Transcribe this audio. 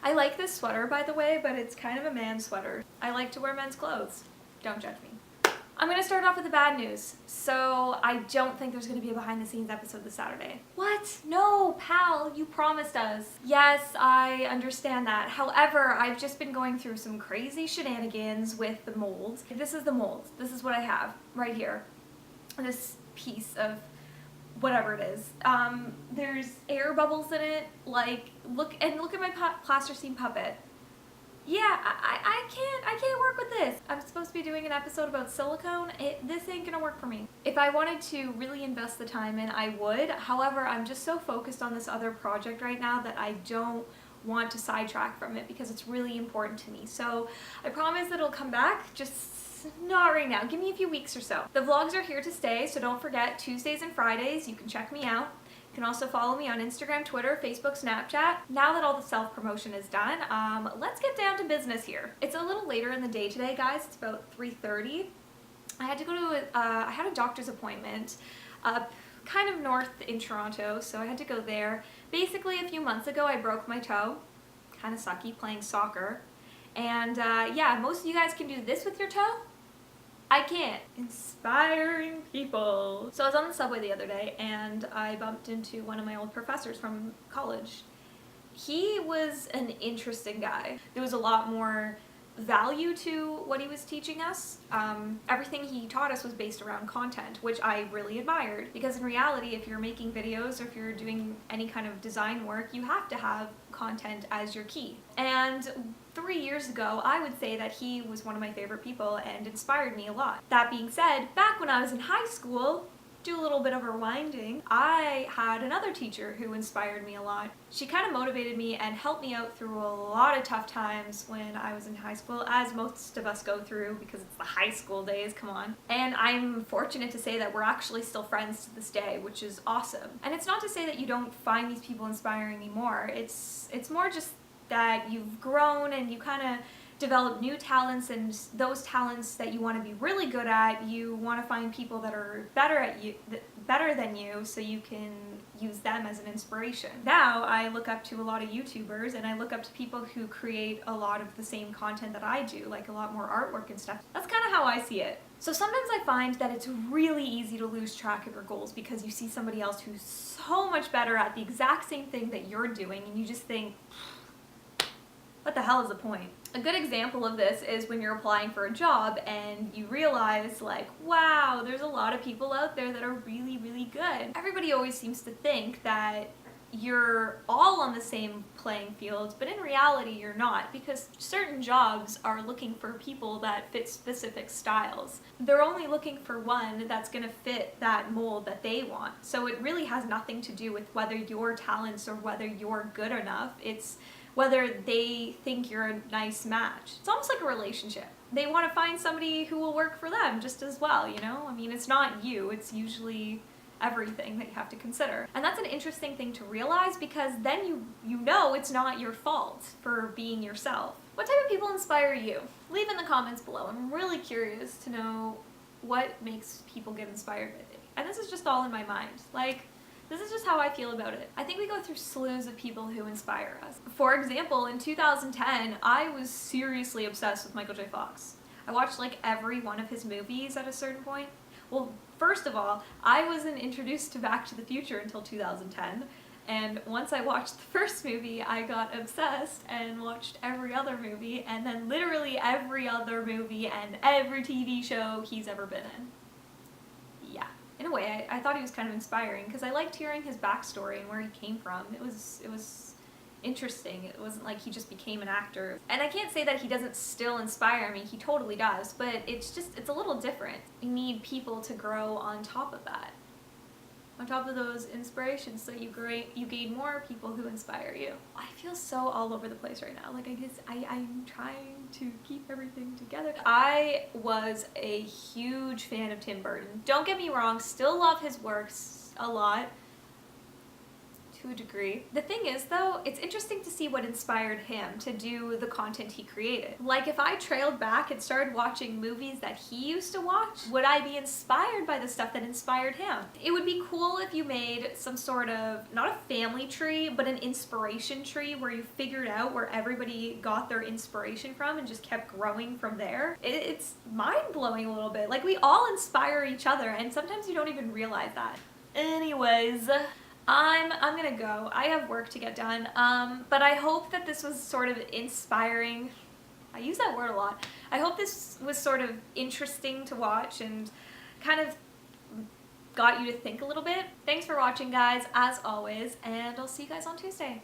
I like this sweater, by the way, but it's kind of a man's sweater. I like to wear men's clothes. Don't judge me. I'm gonna start off with the bad news. So I don't think there's gonna be a behind the scenes episode this Saturday. What? No, pal, you promised us. Yes, I understand that. However, I've just been going through some crazy shenanigans with the mold. This is the mold. This is what I have right here. This piece of whatever it is. There's air bubbles in it. Like, look at my plasticine puppet. Yeah, I can't work with this. I'm supposed to be doing an episode about silicone. This ain't gonna work for me. If I wanted to really invest the time in, I would. However, I'm just so focused on this other project right now that I don't want to sidetrack from it because it's really important to me. So I promise that it'll come back, just not right now. Give me a few weeks or so. The vlogs are here to stay, so don't forget Tuesdays and Fridays. You can check me out. You can also follow me on Instagram, Twitter, Facebook, Snapchat. Now that all the self-promotion is done, let's get down to business here. It's a little later in the day today, guys. It's about 3:30. I had to go to I had a doctor's appointment up kind of north in Toronto, so I had to go there. Basically, a few months ago, I broke my toe. Kind of sucky playing soccer. And yeah, most of you guys can do this with your toe. I can't. Inspiring people. So I was on the subway the other day and I bumped into one of my old professors from college. He was an interesting guy. There was a lot more value to what he was teaching us. Everything he taught us was based around content, which I really admired, because in reality, if you're making videos or if you're doing any kind of design work, you have to have content as your key. And 3 years ago, I would say that he was one of my favorite people and inspired me a lot. That being said, back when I was in high school, do a little bit of rewinding, I had another teacher who inspired me a lot. She kind of motivated me and helped me out through a lot of tough times when I was in high school, as most of us go through because it's the high school days, come on. And I'm fortunate to say that we're actually still friends to this day, which is awesome. And it's not to say that you don't find these people inspiring anymore. It's more just that you've grown and you kind of develop new talents, and those talents that you want to be really good at, you want to find people that are better than you so you can use them as an inspiration. Now I look up to a lot of YouTubers and I look up to people who create a lot of the same content that I do, like a lot more artwork and stuff. That's kind of how I see it. So sometimes I find that it's really easy to lose track of your goals because you see somebody else who's so much better at the exact same thing that you're doing and you just think, what the hell is the point? A good example of this is when you're applying for a job and you realize, like, wow, there's a lot of people out there that are really, really good. Everybody always seems to think that you're all on the same playing field, but in reality you're not, because certain jobs are looking for people that fit specific styles. They're only looking for one that's gonna fit that mold that they want. So it really has nothing to do with whether your talents or whether you're good enough. It's whether they think you're a nice match. It's almost like a relationship. They want to find somebody who will work for them just as well, you know? I mean, it's not you, it's usually everything that you have to consider. And that's an interesting thing to realize, because then you know it's not your fault for being yourself. What type of people inspire you? Leave in the comments below. I'm really curious to know what makes people get inspired by it. And this is just all in my mind. Like, this is just how I feel about it. I think we go through slews of people who inspire us. For example, in 2010, I was seriously obsessed with Michael J. Fox. I watched like every one of his movies at a certain point. Well, first of all, I wasn't introduced to Back to the Future until 2010. And once I watched the first movie, I got obsessed and watched every other movie, and then literally every other movie and every TV show he's ever been in. Yeah. In a way, I thought he was kind of inspiring because I liked hearing his backstory and where he came from. It was interesting. It wasn't like he just became an actor. And I can't say that he doesn't still inspire me. He totally does, but it's a little different. You need people to grow on top of that. On top of those inspirations, so you gain more people who inspire you. I feel so all over the place right now. Like, I'm trying to keep everything together. I was a huge fan of Tim Burton. Don't get me wrong, still love his works a lot. to a degree. The thing is though, it's interesting to see what inspired him to do the content he created. Like if I trailed back and started watching movies that he used to watch, would I be inspired by the stuff that inspired him? It would be cool if you made some sort of, not a family tree, but an inspiration tree where you figured out where everybody got their inspiration from and just kept growing from there. It's mind-blowing a little bit. Like we all inspire each other and sometimes you don't even realize that. Anyways, I'm gonna go. I have work to get done, but I hope that this was sort of inspiring. I use that word a lot. I hope this was sort of interesting to watch and kind of got you to think a little bit. Thanks for watching, guys, as always, and I'll see you guys on Tuesday.